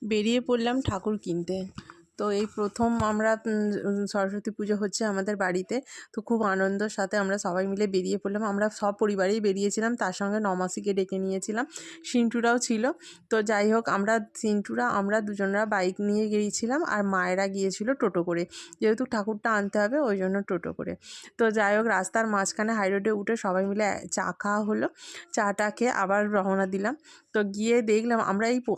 বেরিয়ে পড়লাম ঠাকুর কিনতে। তো এই প্রথম আমরা সরস্বতী পুজো হচ্ছে আমাদের বাড়িতে। তো খুব আনন্দের সাথে আমরা সবাই মিলে বেরিয়ে পড়লাম। আমরা সপরিবারেই বেরিয়েছিলাম, তার সঙ্গে নমাসিকে ডেকে নিয়েছিলাম, সিন্টুরাও ছিল। তো যাই হোক, আমরা দুজনরা বাইক নিয়ে গিয়েছিলাম আর মায়েরা গিয়েছিল টোটো করে, যেহেতু ঠাকুরটা আনতে হবে ওই জন্য টোটো করে। তো যাই হোক, রাস্তার মাঝখানে হাই রোডে উঠে সবাই মিলে চা খাওয়া হলো। চাটা খেয়ে আবার রওনা দিলাম। তো গিয়ে দেখলাম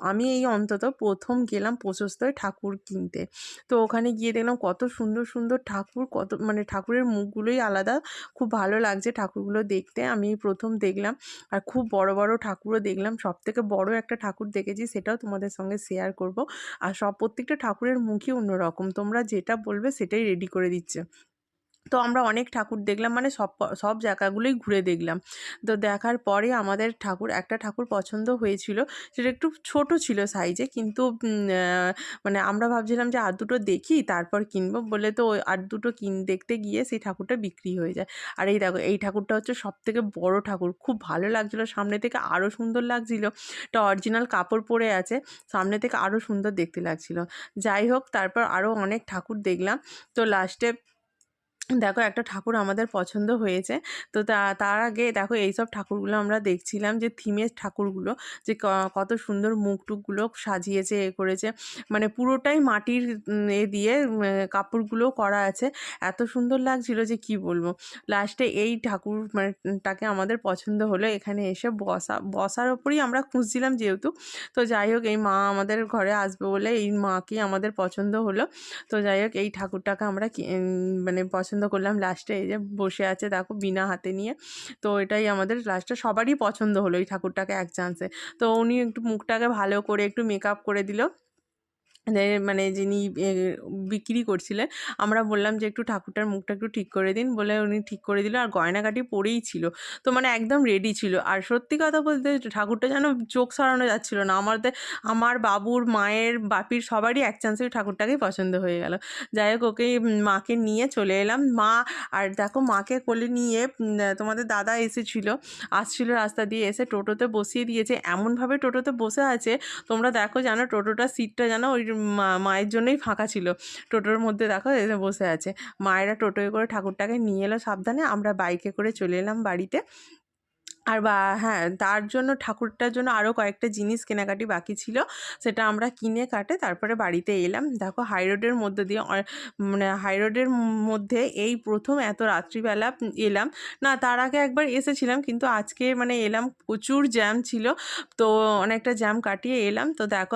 আমি অন্তত প্রথম গেলাম প্রশস্তয় ঠাকুর কিনতে। তো ওখানে গিয়ে দেখলাম কত সুন্দর সুন্দর ঠাকুর, কত মানে ঠাকুরের মুখগুলোই আলাদা। খুব ভালো লাগছে ঠাকুরগুলো দেখতে। আমি প্রথম দেখলাম, আর খুব বড় বড় ঠাকুরও দেখলাম। সবথেকে বড় একটা ঠাকুর দেখেছি, সেটাও তোমাদের সঙ্গে শেয়ার করব। আর প্রত্যেকটা ঠাকুরের মুখই অন্যরকম, তোমরা যেটা বলবে সেটাই রেডি করে দিচ্ছে। তো আমরা অনেক ঠাকুর দেখলাম, মানে সব জায়গাগুলোই ঘুরে দেখলাম। তো দেখার পরে আমাদের একটা ঠাকুর পছন্দ হয়েছিল। সেটা একটু ছোট ছিল সাইজে, কিন্তু মানে আমরা ভাবছিলাম যে আর দুটো দেখি তারপর কিনবো বলে, তো ওই আর দুটো দেখতে গিয়ে সেই ঠাকুরটা বিক্রি হয়ে যায়। আর এই দেখো, এই ঠাকুরটা হচ্ছে সবথেকে বড় ঠাকুর। খুব ভালো লাগছিলো, সামনে থেকে আরও সুন্দর লাগছিল। এটা অরিজিনাল কাপড় পরে আছে, সামনে থেকে আরও সুন্দর দেখতে লাগছিল। যাই হোক, তারপর আরও অনেক ঠাকুর দেখলাম। তো লাস্টে দেখো, একটা ঠাকুর আমাদের পছন্দ হয়েছে। তো তার আগে দেখো, এইসব ঠাকুরগুলো আমরা দেখছিলাম, যে থিমের ঠাকুরগুলো, যে কত সুন্দর মুখটুকগুলো সাজিয়েছে, করেছে। মানে পুরোটাই মাটির দিয়ে কাপড়গুলো করা আছে। এত সুন্দর লাগছিল যে কি বলবো। লাস্টে এই ঠাকুর টাকে আমাদের পছন্দ হলো। এখানে এসে বসার ওপরই আমরা খুঁজছিলাম যেহেতু। তো যাই হোক, এই মা আমাদের ঘরে আসবে বলে এই মাকেই আমাদের পছন্দ হলো। তো যাই হোক, এই ঠাকুরটাকে আমরা মানে পছন্দ করলাম। লাস্টে এই যে বসে আছে দেখো, বিনা হাতে নিয়ে। তো এটাই আমাদের লাস্টে সবারই পছন্দ হলো এই ঠাকুরটাকে এক চান্সে। তো উনি একটু মুখটাকে ভালো করে একটু মেকআপ করে দিল, মানে যিনি বিক্রি করছিলেন। আমরা বললাম যে একটু ঠাকুরটার মুখটা একটু ঠিক করে দিন, বলে উনি ঠিক করে দিল। আর গয়নাগাটি পরেই ছিল, তো মানে একদম রেডি ছিল। আর সত্যি কথা বলতে, ঠাকুরটা যেন চোখ সরানো যাচ্ছিল না। আমার বাবুর, মায়ের, বাপির সবারই এক চান্সে ঠাকুরটাকেই পছন্দ হয়ে গেল। যাই হোক, ওকে মাকে নিয়ে চলে এলাম। আর দেখো, মাকে কোলে নিয়ে তোমাদের দাদা আসছিল রাস্তা দিয়ে, এসে টোটোতে বসিয়ে দিয়েছে। এমনভাবে টোটোতে বসে আছে, তোমরা দেখো, জানো টোটোটার সিটটা যেন ওই মায়ের জন্যই ফাঁকা ছিল। টোটোর মধ্যে দেখো এসে বসে আছে। মায়েরা টোটোয় করে ঠাকুরটাকে নিয়ে এলো সাবধানে, আমরা বাইকে করে চলে এলাম বাড়িতে। আর হ্যাঁ, তার জন্য ঠাকুরটার জন্য আরও কয়েকটা জিনিস কেনাকাটি বাকি ছিল, সেটা আমরা কিনে কাটে তারপরে বাড়িতে এলাম। দেখো, হাইরোডের মধ্যে দিয়ে, মানে হাইরোডের মধ্যে এই প্রথম এত রাত্রিবেলা এলাম। না, তার আগে একবার এসেছিলাম, কিন্তু আজকে মানে এলাম, প্রচুর জ্যাম ছিল। তো অনেকটা জ্যাম কাটিয়ে এলাম। তো দেখো,